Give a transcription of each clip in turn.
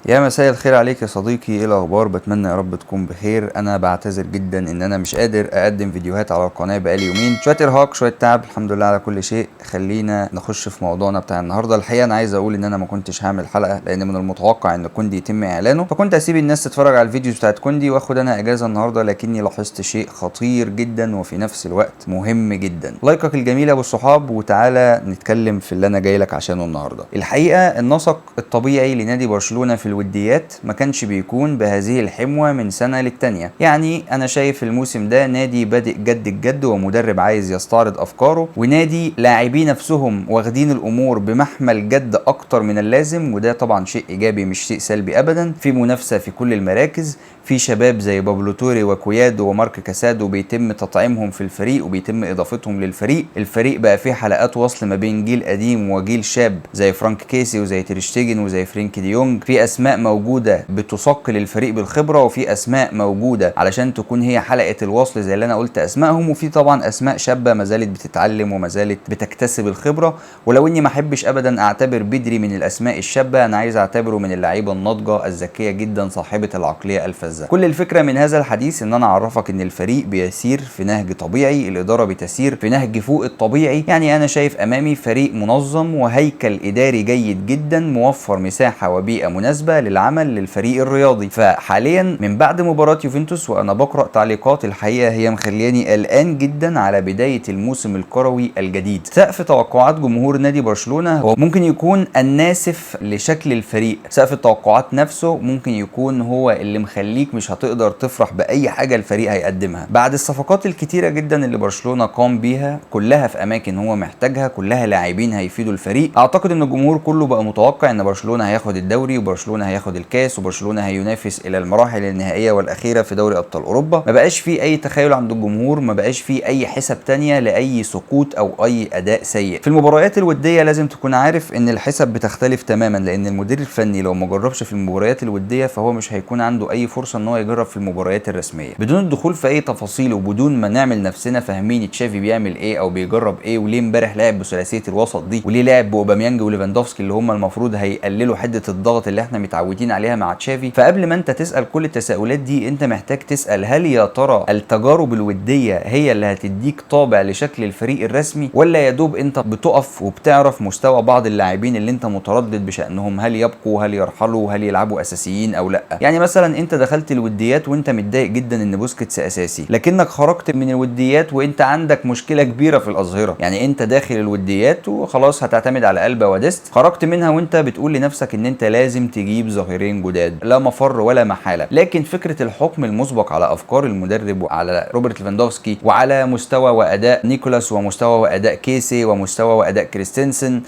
يا مساء الخير عليك يا صديقي، ايه الاخبار؟ بتمنى يا رب تكون بخير. انا بعتذر جدا ان انا مش قادر اقدم فيديوهات على القناه بقالي يومين، شويه ارهاق شويه تعب. الحمد لله على كل شيء. خلينا نخش في موضوعنا بتاع النهارده. الحقيقه انا عايز اقول ان انا ما كنتش هعمل حلقه لان من المتوقع ان كوندي يتم اعلانه، فكنت هسيب الناس تتفرج على الفيديوز بتاعت كوندي واخد انا اجازه النهارده. لكني لاحظت شيء خطير جدا وفي نفس الوقت مهم جدا. لايكك الجميل يا ابو الصحاب، وتعالى نتكلم في اللي انا جاي لك عشانه النهارده. الحقيقه النسق الطبيعي لنادي برشلونه في الوديات ما كانش بيكون بهذه الحموة من سنة للتانية. يعني أنا شايف الموسم ده نادي بادئ جد الجد ومدرب عايز يستعرض أفكاره، ونادي لاعبي نفسهم واخدين الأمور بمحمل جد أكتر من اللازم، وده طبعا شيء إيجابي مش شيء سلبي أبدا. في منافسة في كل المراكز، في شباب زي بابلو توري وكويادو ومارك كاسادو بيتم تطعيمهم في الفريق وبيتم اضافتهم للفريق. الفريق بقى فيه حلقات وصل ما بين جيل قديم وجيل شاب زي فرانك كيسي وزي تيرشتيجن وزي فرينكي ديونج. في اسماء موجوده بتثقل الفريق بالخبره، وفي اسماء موجوده علشان تكون هي حلقه الوصل زي اللي انا قلت اسمائهم، وفي طبعا اسماء شابه ما زالت بتتعلم وما زالت بتكتسب الخبره. ولو اني ما احبش ابدا اعتبر بدري من الاسماء الشابه، انا عايز اعتبره من اللعيبه الناضجه الذكيه جدا صاحبه العقليه الفذه. كل الفكرة من هذا الحديث ان انا اعرفك ان الفريق بيسير في نهج طبيعي، الادارة بتسير في نهج فوق الطبيعي. يعني انا شايف امامي فريق منظم وهيكل اداري جيد جدا، موفر مساحة وبيئة مناسبة للعمل للفريق الرياضي. فحاليا من بعد مباراة يوفنتوس وانا بقرأ تعليقات، الحقيقة هي مخلياني قلقان جدا على بداية الموسم الكروي الجديد. سقف توقعات جمهور نادي برشلونة هو ممكن يكون الناسف لشكل الفريق، سقف التوقعات نفسه ممكن يكون هو اللي مخليك مش هتقدر تفرح باي حاجه الفريق هيقدمها. بعد الصفقات الكتيره جدا اللي برشلونه قام بيها، كلها في اماكن هو محتاجها، كلها لاعبين هيفيدوا الفريق، اعتقد ان الجمهور كله بقى متوقع ان برشلونه هياخد الدوري وبرشلونه هياخد الكاس وبرشلونه هينافس الى المراحل النهائيه والاخيره في دوري ابطال اوروبا. ما بقاش في اي تخيل عند الجمهور، ما بقاش في اي حساب تانية لاي سقوط او اي اداء سيء. في المباريات الوديه لازم تكون عارف ان الحساب بتختلف تماما، لان المدير الفني لو ما جربش في المباريات الوديه فهو مش هيكون عنده اي فرصه ان هو يجرب في المباريات الرسميه. بدون الدخول في اي تفاصيل وبدون ما نعمل نفسنا فاهمين تشافي بيعمل ايه او بيجرب ايه، وليه امبارح لعب بثلاثيه الوسط دي، وليه لعب باوباميانج وليفاندوفسكي اللي هم المفروض هيقللوا حده الضغط اللي احنا متعودين عليها مع تشافي. فقبل ما انت تسال كل التساؤلات دي، انت محتاج تسال هل يا ترى التجارب الوديه هي اللي هتديك طابع لشكل الفريق الرسمي، ولا يا دوب انت بتقف وبتعرف مستوى بعض اللاعبين اللي انت متردد بشانهم، هل يبقوا هل يرحلوا هل يلعبوا اساسيين او لا. يعني مثلا انت دخلت الوديات وانت متضايق جدا ان بوسكيتس اساسي، لكنك خرجت من الوديات وانت عندك مشكله كبيره في الاظهره. يعني انت داخل الوديات وخلاص هتعتمد على ألبا وديست، خرجت منها وانت بتقول لنفسك ان انت لازم تجيب ظهيرين جداد، لا مفر ولا محاله. لكن فكره الحكم المسبق على افكار المدرب وعلى روبرت ليفاندوفسكي وعلى مستوى واداء نيكولاس ومستوى واداء كيسي ومستوى واداء كريستنسن،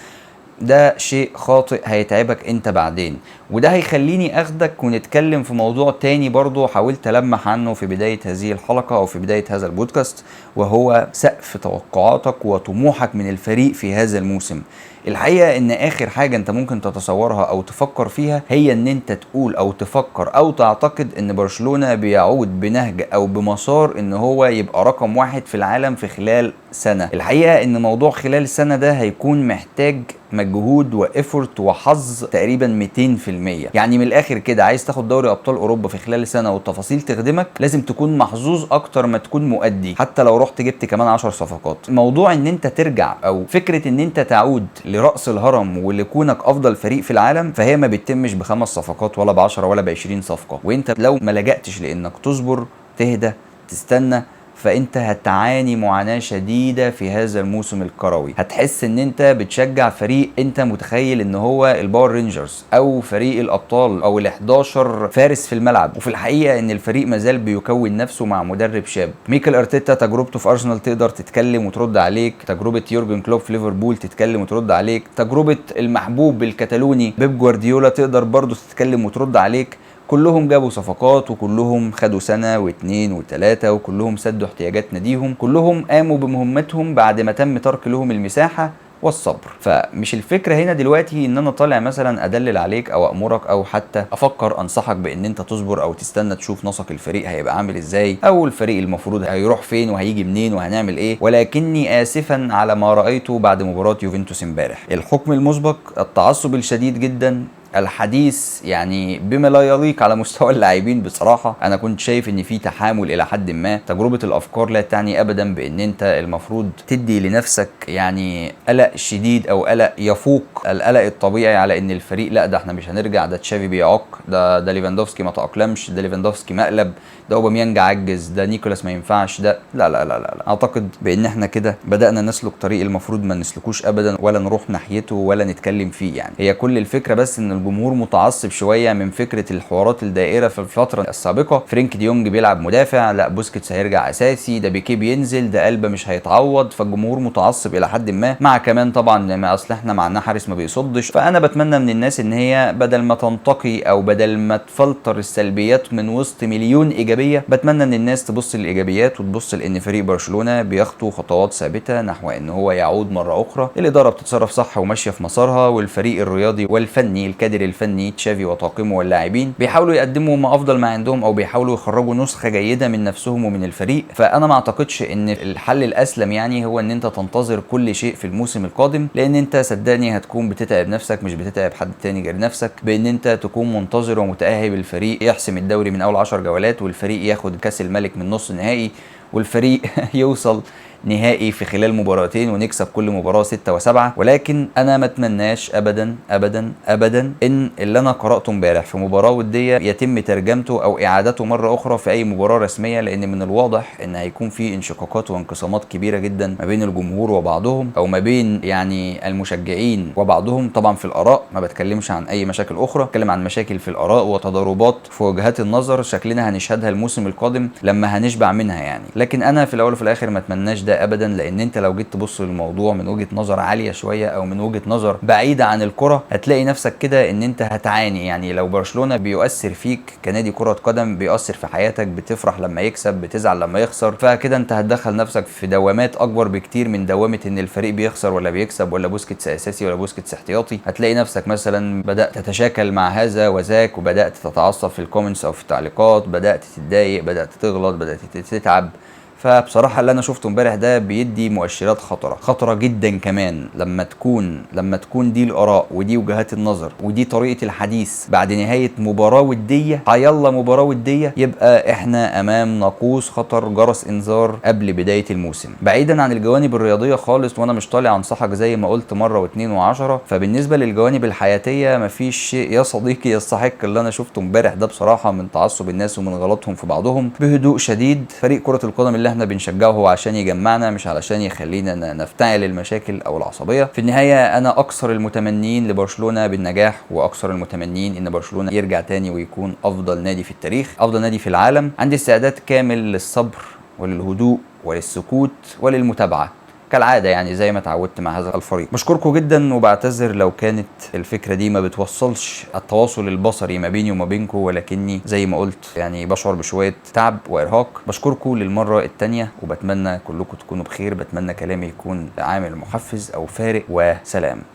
ده شيء خاطئ هيتعبك انت بعدين. وده هيخليني اخدك ونتكلم في موضوع تاني برضو حاولت ألمح عنه في بداية هذه الحلقة او في بداية هذا البودكاست، وهو سقف توقعاتك وطموحك من الفريق في هذا الموسم. الحقيقة ان اخر حاجة انت ممكن تتصورها او تفكر فيها هي ان انت تقول او تفكر او تعتقد ان برشلونة بيعود بنهج او بمسار ان هو يبقى رقم واحد في العالم في خلال سنة. الحقيقة ان موضوع خلال السنة ده هيكون محتاج مجهود وافورت وحظ تقريبا 200%. يعني من الاخر كده، عايز تاخد دوري ابطال اوروبا في خلال سنه والتفاصيل تخدمك، لازم تكون محظوظ اكتر ما تكون مؤدي، حتى لو رحت جبت كمان 10 صفقات. موضوع ان انت ترجع او فكره ان انت تعود لراس الهرم ولكونك افضل فريق في العالم، فهي ما بتتمش بخمس صفقات ولا ب10 ولا ب20 صفقه. وانت لو ما لجأتش لانك تصبر تهدى تستنى، فانت هتعاني معاناة شديدة في هذا الموسم الكروي. هتحس ان انت بتشجع فريق انت متخيل ان هو الباور رينجرز او فريق الابطال او ال11 فارس في الملعب، وفي الحقيقة ان الفريق مازال بيكون نفسه مع مدرب شاب. ميكل ارتيتا تجربته في ارسنال تقدر تتكلم وترد عليك، تجربة يورجن كلوب في ليفربول تتكلم وترد عليك، تجربة المحبوب الكتالوني بيب جوارديولا تقدر برضه تتكلم وترد عليك. كلهم جابوا صفقات وكلهم خدوا سنة واثنين وثلاثة وكلهم سدوا احتياجات ناديهم، كلهم قاموا بمهمتهم بعد ما تم ترك لهم المساحة والصبر. فمش الفكرة هنا دلوقتي ان انا طالع مثلا ادلل عليك او امرك او حتى افكر انصحك بان انت تصبر او تستنى تشوف نسق الفريق هيبقى عامل ازاي او الفريق المفروض هيروح فين وهيجي منين وهنعمل ايه، ولكني اسفا على ما رأيته بعد مباراة يوفنتوس امبارح. الحكم المسبق، التعصب الشديد جدا، الحديث يعني بما لا يليق على مستوى اللاعبين بصراحه. انا كنت شايف ان في تحامل الى حد ما. تجربه الافكار لا تعني ابدا بان انت المفروض تدي لنفسك يعني قلق شديد او قلق يفوق القلق الطبيعي على ان الفريق لا ده احنا مش هنرجع، ده تشافي بيعق، ده ليفاندوفسكي ما تاقلمش، ده ليفاندوفسكي مقلب، ده اوباميانج عجز، ده نيكولاس ما ينفعش، ده لا لا لا لا. اعتقد بان احنا كده بدانا نسلك طريق المفروض ما نسلكوش ابدا، ولا نروح ناحيته ولا نتكلم فيه. يعني هي كل الفكره بس ان الجمهور متعصب شويه من فكره الحوارات الدائره في الفتره السابقه. فرينك ديونج بيلعب مدافع، لا بوسكيتس هيرجع اساسي، ده بيكي بينزل، ده قلبه مش هيتعوض. فالجمهور متعصب الى حد ما، مع كمان طبعا ما اصل احنا معنا حارس ما بيصدش. فانا بتمنى من الناس ان هي بدل ما تنتقي او بدل ما تفلتر السلبيات من وسط مليون ايجابيه، بتمنى ان الناس تبص للايجابيات وتبص لان فريق برشلونه بيخطو خطوات ثابته نحو ان هو يعود مره اخرى. الاداره بتتصرف صح وماشيه في مسارها، والفريق الرياضي والفني الكادر الفني تشافي وطاقمه واللاعبين بيحاولوا يقدموا ما افضل ما عندهم، او بيحاولوا يخرجوا نسخه جيده من نفسهم ومن الفريق. فانا ما اعتقدش ان الحل الاسلم يعني هو ان انت تنتظر كل شيء في الموسم القادم، لان انت صدقني هتكون بتتعب نفسك مش بتتعب حد تاني غير نفسك، بان انت تكون منتظر ومتاهب الفريق يحسم الدوري من اول 10 جولات، والفريق ياخد كاس الملك من نص نهائي، والفريق يوصل نهائي في خلال مباراتين ونكسب كل مباراه 6 و7. ولكن انا ما اتمناش ابدا ابدا ابدا ان اللي انا قراته امبارح في مباراه وديه يتم ترجمته او اعادته مره اخرى في اي مباراه رسميه، لان من الواضح ان هيكون في انشقاقات وانقسامات كبيره جدا ما بين الجمهور وبعضهم، او ما بين يعني المشجعين وبعضهم. طبعا في الاراء، ما بتكلمش عن اي مشاكل اخرى، بتكلم عن مشاكل في الاراء وتضاربات في وجهات النظر شكلنا هنشهدها الموسم القادم لما هنشبع منها يعني. لكن انا في الاول وفي الاخر ما اتمناش ده ابدا، لان انت لو جيت تبص للموضوع من وجهه نظر عاليه شويه او من وجهه نظر بعيده عن الكره، هتلاقي نفسك كده ان انت هتعاني. يعني لو برشلونه بيؤثر فيك كنادي كره قدم، بيؤثر في حياتك، بتفرح لما يكسب، بتزعل لما يخسر، فكده انت هتدخل نفسك في دوامات اكبر بكتير من دوامه ان الفريق بيخسر ولا بيكسب، ولا بوسكيتس اساسي ولا بوسكيتس احتياطي. هتلاقي نفسك مثلا بدات تتشاكل مع هذا وذاك، وبدات تتعصب في الكومنتس او في التعليقات، بدات تتضايق، بدات تغلط، بدات تتعب. فبصراحه اللي انا شفته امبارح ده بيدي مؤشرات خطره جدا كمان. لما تكون دي الاراء ودي وجهات النظر ودي طريقه الحديث بعد نهايه مباراه وديه، هيلا مباراه وديه، يبقى احنا امام ناقوس خطر، جرس انذار قبل بدايه الموسم. بعيدا عن الجوانب الرياضيه خالص، وانا مش طالع انصحك زي ما قلت مره واثنين وعشرة، فبالنسبه للجوانب الحياتيه مفيش شيء يا صديقي يستحق اللي انا شفته امبارح ده بصراحه، من تعصب الناس ومن غلطهم في بعضهم. بهدوء شديد، فريق كره القدم اللي احنا بنشجعه هو عشان يجمعنا مش علشان يخلينا نفتعل المشاكل او العصبيه. في النهايه انا اكثر المتمنين لبرشلونه بالنجاح، واكثر المتمنين ان برشلونه يرجع تاني ويكون افضل نادي في التاريخ، افضل نادي في العالم. عندي استعداد كامل للصبر وللهدوء وللسكوت وللمتابعه كالعاده، يعني زي ما اتعودت مع هذا الفريق. بشكركم جدا، وبعتذر لو كانت الفكره دي ما بتوصلش التواصل البصري ما بيني وما بينكم، ولكني زي ما قلت يعني بشعر بشويه تعب وارهاق. بشكركم للمره الثانيه، وبتمنى كلكم تكونوا بخير. بتمنى كلامي يكون عامل محفز او فارق، وسلام.